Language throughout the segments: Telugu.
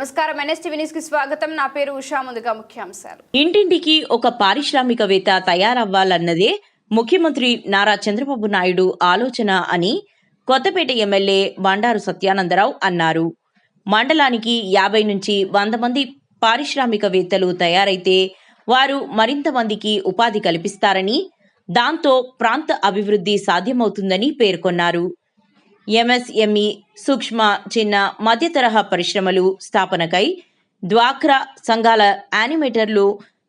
నమస్కారం ఎన్ఎస్టీవీ న్యూస్ కి స్వాగతం. నా పేరు ఉషా. ముందుగా ముఖ్యాంశాలు. ఇంటింటికి ఒక పారిశ్రామికవేత్త తయారవ్వాలన్నదే ముఖ్యమంత్రి నారా చంద్రబాబు నాయుడు ఆలోచన అని కొత్తపేట ఎమ్మెల్యే బండారు సత్యానందరావు అన్నారు. మండలానికి 50 నుంచి 100 మంది పారిశ్రామికవేత్తలు తయారైతే వారు మరింత మందికి ఉపాధి కల్పిస్తారని, దాంతో ప్రాంత అభివృద్ధి సాధ్యమవుతుందని పేర్కొన్నారు. ఎంఎస్ఎంఈ, సూక్ష్మ, చిన్న, మధ్య తరహా పరిశ్రమలు స్థాపనకై డ్వాక్రా సంఘాల యానిమేటర్లు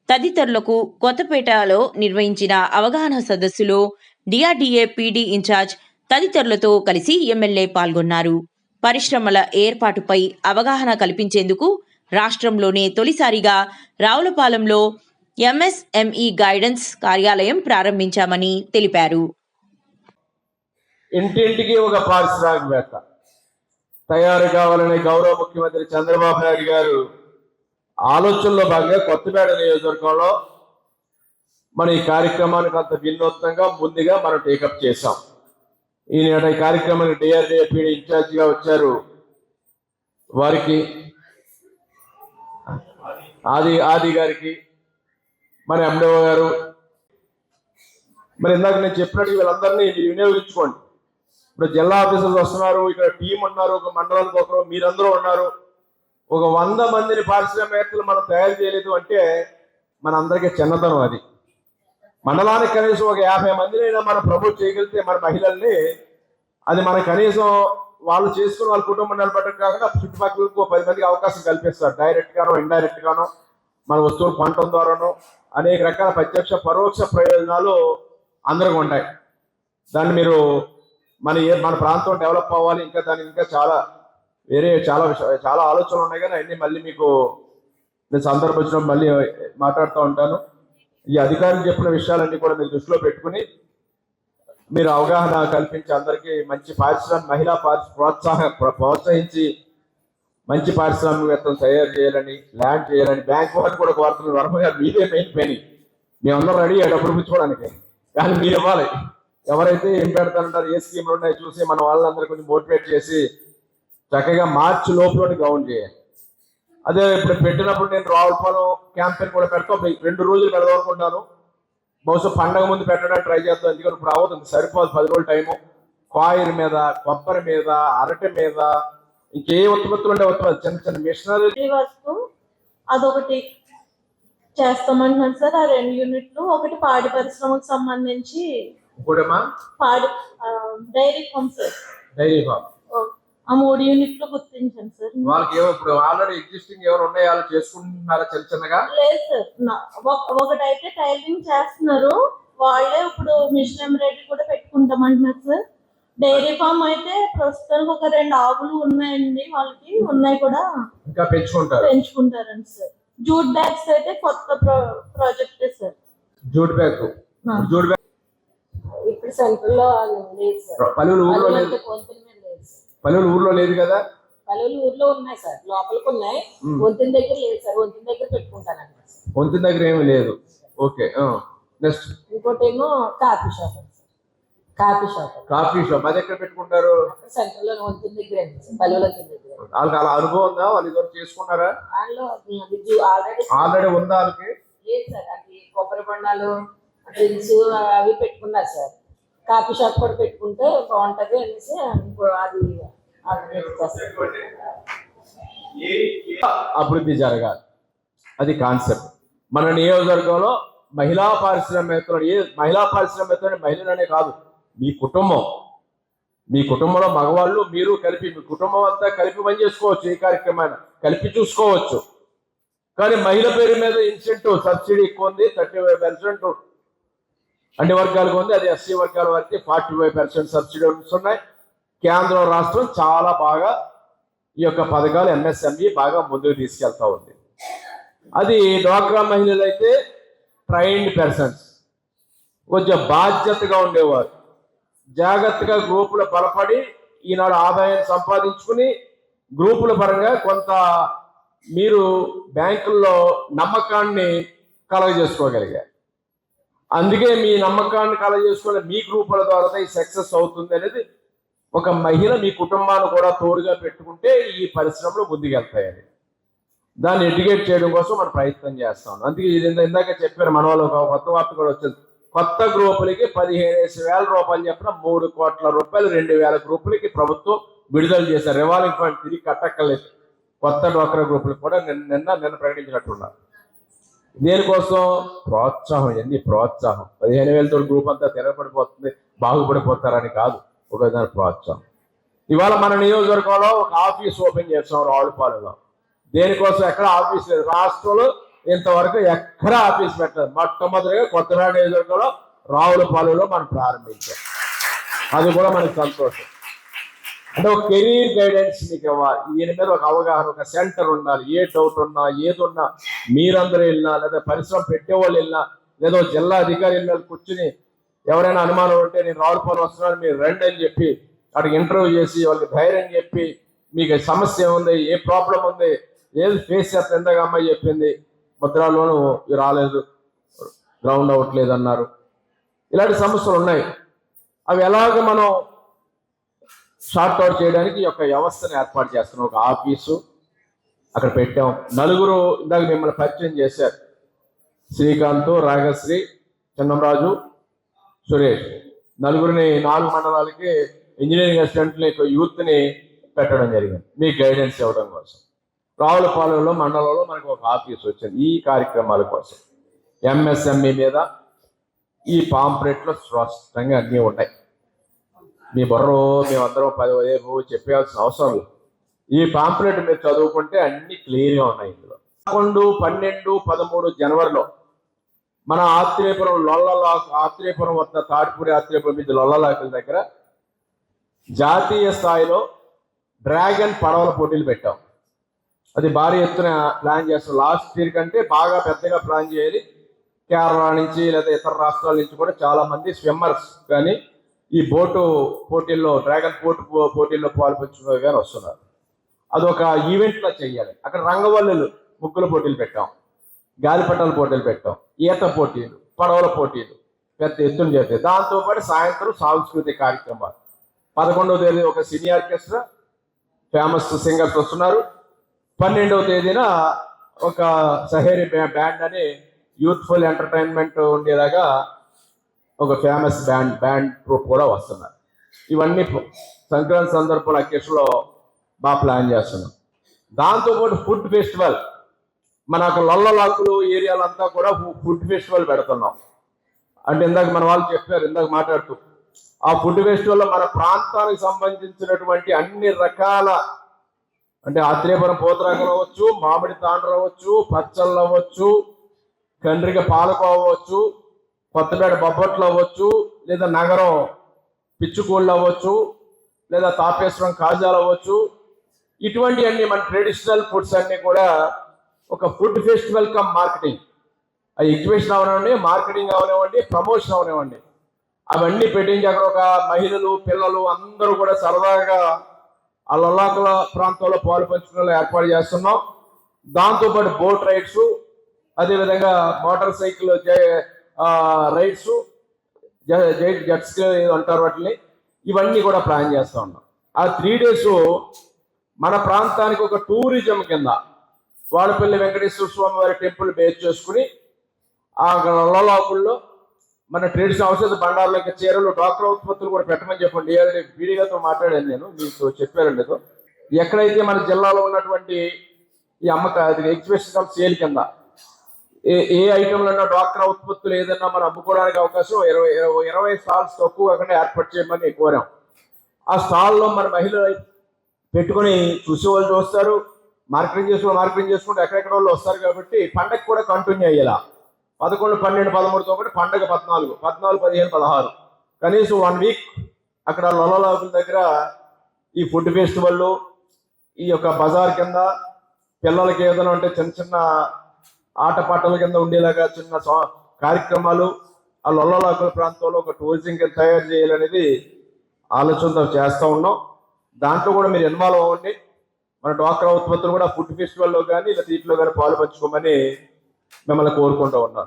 తదితరులకు కొత్తపేటలో నిర్వహించిన అవగాహన సదస్సులో డిఆర్డీఏ పీడీ ఇన్ఛార్జ్ తదితరులతో కలిసి ఎమ్మెల్యే పాల్గొన్నారు. పరిశ్రమల ఏర్పాటుపై అవగాహన కల్పించేందుకు రాష్ట్రంలోనే తొలిసారిగా రావులపాలెంలో ఎంఎస్ఎంఈ గైడెన్స్ కార్యాలయం ప్రారంభించామని తెలిపారు. ఇంటింటికి ఒక పారిశ్రామికవేత్త తయారు కావాలనే గౌరవ ముఖ్యమంత్రి చంద్రబాబు నాయుడు గారు ఆలోచనలో భాగంగా కొత్తపేట నియోజకవర్గంలో మన ఈ కార్యక్రమానికి అంత వినూత్నంగా ముందుగా మనం టేకప్ చేశాం. ఈనాడు ఈ కార్యక్రమానికి డిఆర్డీఏ పీడీ ఇన్ఛార్జిగా వచ్చారు. వారికి ఆది గారికి, మన ఎండఓ గారు, మరి ఇందాక నేను చెప్పినట్టు వీళ్ళందరినీ మీరు వినియోగించుకోండి. ఇప్పుడు జిల్లా ఆఫీసర్లు వస్తున్నారు, ఇక్కడ టీం ఉన్నారు, ఒక మండలానికి ఒకరు, మీరందరూ ఉన్నారు. ఒక 100 మందిని పారిశ్రామికవేత్తలు మనం తయారు చేయలేదు అంటే మన అందరికీ చిన్నతనం. అది మండలానికి కనీసం ఒక 50 మందినైనా మనం ప్రమోట్ చేయగలిగితే మన మహిళల్ని, అది మన కనీసం వాళ్ళు చేసుకుని వాళ్ళ కుటుంబం నిలబడటం కాకుండా చుట్టుపక్కలకు 10 మందికి అవకాశం కల్పిస్తారు. డైరెక్ట్ గానో ఇండైరెక్ట్ గానో మన వస్తువులు కొనటం ద్వారానో అనేక రకాల ప్రత్యక్ష పరోక్ష ప్రయోజనాలు అందరికీ ఉంటాయి. దాన్ని మీరు మన ప్రాంతం డెవలప్ అవ్వాలి, ఇంకా దానికి ఇంకా చాలా ఆలోచనలు ఉన్నాయి. కానీ అన్నీ మళ్ళీ మీకు నేను సందర్భం వచ్చినప్పుడు మళ్ళీ మాట్లాడుతూ ఉంటాను. ఈ అధికారులు చెప్పిన విషయాలన్నీ కూడా మీరు దృష్టిలో పెట్టుకుని మీరు అవగాహన కల్పించి అందరికీ మంచి మహిళా ప్రోత్సహించి మంచి పారిశ్రామికవేత్తలు తయారు చేయాలని, ల్యాండ్ చేయాలని బ్యాంక్ వారికి కూడా కోరుతున్నారు. వర్మ గారు మీరే మెయిన్ పని, మేమందరం రెడీ డబ్బులు పుచ్చుకోవడానికి, కానీ మీరు ఇవ్వాలి. ఎవరైతే ఏం పెడతారంటారు, ఏ స్కీమ్లు ఉన్నాయో చూసి మన వాళ్ళందరూ కొంచెం మోటివేట్ చేసి చక్కగా మార్చి లోపల గ్రౌండ్ చేయాలి. అదే ఇప్పుడు పెట్టినప్పుడు నేను రావులపాలెం క్యాంపెయిన్ కూడా పెడతాం. 2 రోజులు పెడదాం అనుకుంటాను. బహుశా పండగ ముందు పెట్టడానికి ట్రై చేస్తాం. ఎందుకంటే ఇప్పుడు అవుతుంది, సరిపోదు 10 రోజుల టైము. కాయిల్ మీద, కొబ్బరి మీద, అరటి మీద, ఇంకే ఉత్పత్తులు ఉండే ఉత్పత్తులు, చిన్న చిన్న మిషనరీ వస్తువు అదొకటి చేస్తామంటున్నాను సార్. ఆ 2 యూనిట్లు, ఒకటి పాడి పరిశ్రమకు సంబంధించి, పాడి dairy farm sir, dairy farm, ఆ 3 యూనిట్లు గుర్తించాను సార్. వాళ్ళకి ఇప్పుడు ఆల్రెడీ ఎగ్జిస్టింగ్ ఎవరు ఉన్నాయి, వాళ్ళు చేసుకుంటున్నారా చిన్న చిన్నగా? లేదు సార్, ఒకటైతే టైలరింగ్ చేస్తున్నారు వాళ్ళే. ఇప్పుడు మిషన్ ఎంబ్రాయిడరీ కూడా పెట్టుకుంటామంటున్నారు సార్. డైరీ ఫామ్ అయితే ప్రస్తుతానికి ఒక 2 ఆవులు ఉన్నాయండి, వాళ్ళకి ఉన్నాయి కూడా, ఇంకా పెంచుకుంటారండి సార్. జూట్ బ్యాగ్స్ అయితే కొత్త ప్రాజెక్ట్ సార్. జూట్ బ్యాగ్ ఇప్పుడు సెంటర్ లో లేదు సార్. పల్లెలు ఊర్లో లేదు కదా? పల్లెలు ఊర్లో ఉన్నాయి సార్, లోపలికి ఉన్నాయి. వంతిన దగ్గర లేదు సార్, వంతిన దగ్గర పెట్టుకుంటానండి. వంతిన దగ్గర ఏమీ లేదు. ఓకే, నెక్స్ట్ ఇంకోటి ఏమో కాఫీ షాప్ అది ఎక్కడ పెట్టుకుంటారు? సెంటర్ లో వంతిన దగ్గర, పల్లెల దగ్గర. వాళ్ళకి అలా అనుభవం ఉందా? వాళ్ళు ఇదివరకు చేసుకున్నారా? ఆల్రెడీ ఉందా వాళ్ళకి? లేదు సార్, అది కొబ్బరి బండాలు, డ్రింక్స్ అవి పెట్టుకున్నారు సార్. కాఫీ షాప్ కూడా పెట్టుకుంటే బాగుంటది అనేసి అది అభివృద్ధి జరగాలి, అది కాన్సెప్ట్. మన నియోజకవర్గంలో మహిళా పారిశ్రామికవేత్తలు మహిళలనే కాదు, మీ కుటుంబంలో మగవాళ్ళు మీరు కలిపి, మీ కుటుంబం అంతా కలిపి పని చేసుకోవచ్చు. ఈ కార్యక్రమాన్ని కలిపి చూసుకోవచ్చు. కానీ మహిళ పేరు మీద ఇన్సెంటివ్ సబ్సిడీ ఎక్కువ ఉంది, 35% అన్ని వర్గాలకు ఉంది. అది ఎస్సీ వర్గాల వారికి 45% సబ్సిడీ ఉన్నాయి. కేంద్రం రాష్ట్రం చాలా బాగా ఈ యొక్క పథకాలు ఎంఎస్ఎంఈ బాగా ముందుకు తీసుకెళ్తా ఉంది. అది డ్వాక్రా మహిళలు అయితే ట్రైన్డ్ పర్సన్స్, కొంచెం బాధ్యతగా ఉండేవారు, జాగ్రత్తగా గ్రూపుల బలపడి ఈనాడు ఆదాయాన్ని సంపాదించుకుని గ్రూపుల పరంగా కొంత మీరు బ్యాంకుల్లో నమ్మకాన్ని కలగజేసుకోగలిగారు. అందుకే మీ నమ్మకాన్ని కలగజేసుకుని మీ గ్రూపుల ద్వారా ఈ సక్సెస్ అవుతుంది అనేది ఒక మహిళ మీ కుటుంబాన్ని కూడా తోడుగా పెట్టుకుంటే ఈ పరిశ్రమలు ముందుకెళ్తాయని. దాన్ని ఎడ్యుకేట్ చేయడం కోసం మనం ప్రయత్నం చేస్తాం. అందుకే ఇది ఇందాక చెప్పారు మన వాళ్ళు, ఒక కొత్త వార్త కూడా వచ్చింది. కొత్త గ్రూపులకి 15,000 రూపాయలు చెప్పిన 3 కోట్ల రూపాయలు 2,000 గ్రూపులకి ప్రభుత్వం విడుదల చేశారు. రివాల్వింగ్ ఫండ్ తిరిగి కట్టక్కర్లేదు. కొత్త డ్వాక్రా గ్రూపులకు కూడా నిన్న ప్రకటించినట్టున్నారు. దేనికోసం? ప్రోత్సాహం. ఎన్ని ప్రోత్సాహం. 15,000తో గ్రూప్ అంతా తిరగబడిపోతుంది, బాగుపడిపోతారని కాదు, ఒక దాని ప్రోత్సాహం. ఇవాళ మన నియోజకవర్గంలో ఒక ఆఫీస్ ఓపెన్ చేస్తాం రావులపాలెంలో. దేనికోసం? ఎక్కడ ఆఫీస్ లేదు రాష్ట్రంలో, ఇంతవరకు ఎక్కడ ఆఫీస్ పెట్టలేదు. మొట్టమొదటిగా కొత్తపేట నియోజకవర్గంలో రావులపాలెంలో మనం ప్రారంభించాం. అది కూడా మనకి సంతోషం. అంటే ఒక కెరీర్ గైడెన్స్ మీకు ఇవ్వాలి, దీని మీద ఒక అవగాహన, ఒక సెంటర్ ఉండాలి. ఏ డౌట్ ఉన్నా ఏదున్నా మీరందరూ వెళ్ళినా, లేదా పరిశ్రమ పెట్టేవాళ్ళు వెళ్ళినా, లేదా జిల్లా అధికారి వెళ్ళిన కూర్చుని ఎవరైనా అనుమానం ఉంటే నేను రావులపాలెం వస్తున్నాను మీరు రండి అని చెప్పి అక్కడికి ఇంటర్వ్యూ చేసి వాళ్ళకి ధైర్యం చెప్పి మీకు సమస్య ఉంది, ఏ ప్రాబ్లం ఉంది, ఏది ఫేస్ చేస్తే ఎంతగా అమ్మాయి చెప్పింది, ముద్రాలోనూ రాలేదు, గ్రౌండ్ అవ్వట్లేదు అన్నారు, ఇలాంటి సమస్యలు ఉన్నాయి. అవి ఎలాగ మనం షార్ట్ అవుట్ చేయడానికి ఈ యొక్క వ్యవస్థను ఏర్పాటు చేస్తున్నాం. ఒక ఆఫీసు అక్కడ పెట్టాం. నలుగురు ఇందాక మిమ్మల్ని పరిచయం చేశారు. శ్రీకాంత్, రాగశ్రీ, చిన్నంరాజు, సురేష్, నలుగురిని 4 మండలాలకి ఇంజనీరింగ్ అసిస్టెంట్ని, యూత్ని పెట్టడం జరిగింది మీకు గైడెన్స్ ఇవ్వడం కోసం. రావులపాలెంలో మండలంలో మనకు ఒక ఆఫీస్ వచ్చింది ఈ కార్యక్రమాల కోసం. ఎంఎస్ఎంఈ మీద ఈ పాంప్లెట్లో స్పష్టంగా అన్నీ ఉన్నాయి. మీ బుర్రో మేమందరం 10 చెప్పాల్సిన అవసరం లేదు. ఈ పాంప్లెట్ మీరు చదువుకుంటే అన్ని క్లియర్గా ఉన్నాయి. ఇందులో 11, 12, 13 జనవరిలో మన ఆత్రేయపురం ఆత్రేయపురం వద్ద తాటిపూడి ఆత్రేయపురం మీద లొల్లలాకుల దగ్గర జాతీయ స్థాయిలో డ్రాగన్ పడవల పోటీలు పెట్టాం. అది భారీ ఎత్తున ప్లాన్ చేస్తాం. లాస్ట్ ఇయర్ కంటే బాగా పెద్దగా ప్లాన్ చేయాలి. కేరళ నుంచి లేదా ఇతర రాష్ట్రాల నుంచి కూడా చాలా మంది స్విమ్మర్స్ కానీ ఈ బోటు పోటీల్లో, డ్రాగన్ పోటీల్లో పాల్పంచుకునే కానీ వస్తున్నారు. అదొక ఈవెంట్లా చేయాలి. అక్కడ రంగవల్లులు, ముగ్గుల పోటీలు పెట్టాం, గాలిపటాల పోటీలు పెట్టాం, ఈత పోటీలు, పడవల పోటీలు పెద్ద ఎత్తున చేస్తాయి. దాంతోపాటు సాయంత్రం సాంస్కృతిక కార్యక్రమాలు. 11వ తేదీ ఒక సినీ ఆర్కెస్ట్రా, ఫేమస్ సింగర్స్ వస్తున్నారు. 12వ తేదీన ఒక సహేరి బ్యాండ్ అని యూత్ఫుల్ ఎంటర్టైన్మెంట్ ఉండేలాగా ఒక ఫేమస్ బ్యాండ్ గ్రూప్ కూడా వస్తున్నారు. ఇవన్నీ సంక్రాంతి సందర్భంలో అకేషన్లో బాగా ప్లాన్ చేస్తున్నాం. దాంతోపాటు ఫుడ్ ఫెస్టివల్, మనకు లొల్లలాకులు ఏరియాలంతా కూడా ఫుడ్ ఫెస్టివల్ పెడుతున్నాం. అంటే ఇందాక మన వాళ్ళు చెప్పారు, ఇందాక మాట్లాడుతూ, ఆ ఫుడ్ ఫెస్టివల్లో మన ప్రాంతానికి సంబంధించినటువంటి అన్ని రకాల, అంటే ఆత్రేయపురం పోతరాకులు అవ్వచ్చు, మామిడి తాండ్ర అవ్వచ్చు, పచ్చళ్ళు అవ్వచ్చు, కండ్రిగ పాలకు అవ్వచ్చు, కొత్తపేట బొబ్బట్లు అవ్వచ్చు, లేదా నగరం పిచ్చుకోళ్ళు అవ్వచ్చు, లేదా తాపేశ్వరం కాజాలు అవ్వచ్చు, ఇటువంటి అన్ని మన ట్రెడిషనల్ ఫుడ్స్ అన్ని కూడా ఒక ఫుడ్ ఫెస్టివల్ కమ్ మార్కెటింగ్, అది ఎగ్జిబిషన్ అవనివ్వండి, మార్కెటింగ్ అవనివ్వండి, ప్రమోషన్ అవనివ్వండి, అవన్నీ పెట్టించి అక్కడ ఒక మహిళలు, పిల్లలు అందరూ కూడా సరదాగా ఆ లొల్లాకుల ప్రాంతంలో పాలు పంచుకునేలా ఏర్పాటు చేస్తున్నాం. దాంతోపాటు బోట్ రైడ్స్, అదేవిధంగా మోటార్ సైకిల్ రైడ్స్, జెట్స్ అంటారు వాటిని, ఇవన్నీ కూడా ప్లాన్ చేస్తూ ఉన్నాం. ఆ 3 days మన ప్రాంతానికి ఒక టూరిజం కింద వాడపల్లి వెంకటేశ్వర స్వామి వారి టెంపుల్ బేస్ చేసుకుని ఆ లొల్లాకుల్లో మన ట్రెడిషనల్ ఔషధ బండారులకి చీరలు, డ్వాక్రా ఉత్పత్తులు కూడా పెట్టమని చెప్పండి. వీడియోతో మాట్లాడాను, నేను మీకు చెప్పాను లేదు. ఎక్కడైతే మన జిల్లాలో ఉన్నటువంటి ఈ ఎగ్జిబిషన్ కమ్ సేల్ కింద ఏ ఐటెంలన్నా డ్వాక్రా ఉత్పత్తులు ఏదన్నా మనం అమ్ముకోవడానికి అవకాశం 20 స్టాల్స్ తక్కువ కాకుండా ఏర్పాటు చేయమని కోరాం. ఆ స్టాల్లో మన మహిళలు పెట్టుకుని చూసేవాళ్ళు చూస్తారు, మార్కెటింగ్ చేసుకుంటూ ఎక్కడెక్కడ వాళ్ళు వస్తారు. కాబట్టి పండగ కూడా కంటిన్యూ అయ్యేలా 11, 12, 13తో ఒకటి పండగ 14, 15, 16 కనీసం 1 week అక్కడ లొల్లలాకుల దగ్గర ఈ ఫుడ్ ఫెస్టివల్, ఈ యొక్క బజార్ కింద పిల్లలకి ఏదైనా అంటే చిన్న ఆటపాటల కింద ఉండేలాగా చిన్న కార్యక్రమాలు ఆ లొల్లలాకుల ప్రాంతంలో ఒక టూరిజం కింద తయారు చేయాలనేది ఆలోచనతో చేస్తూ ఉన్నాం. దాంట్లో కూడా మీరు ఇన్వాల్వ్ అవ్వండి. మన డ్వాక్రా ఉత్పత్తులు కూడా ఫుడ్ ఫెస్టివల్లో కానీ లేదా వీటిలో కానీ పాలు పంచుకోమని మిమ్మల్ని కోరుకుంటూ ఉన్నాను.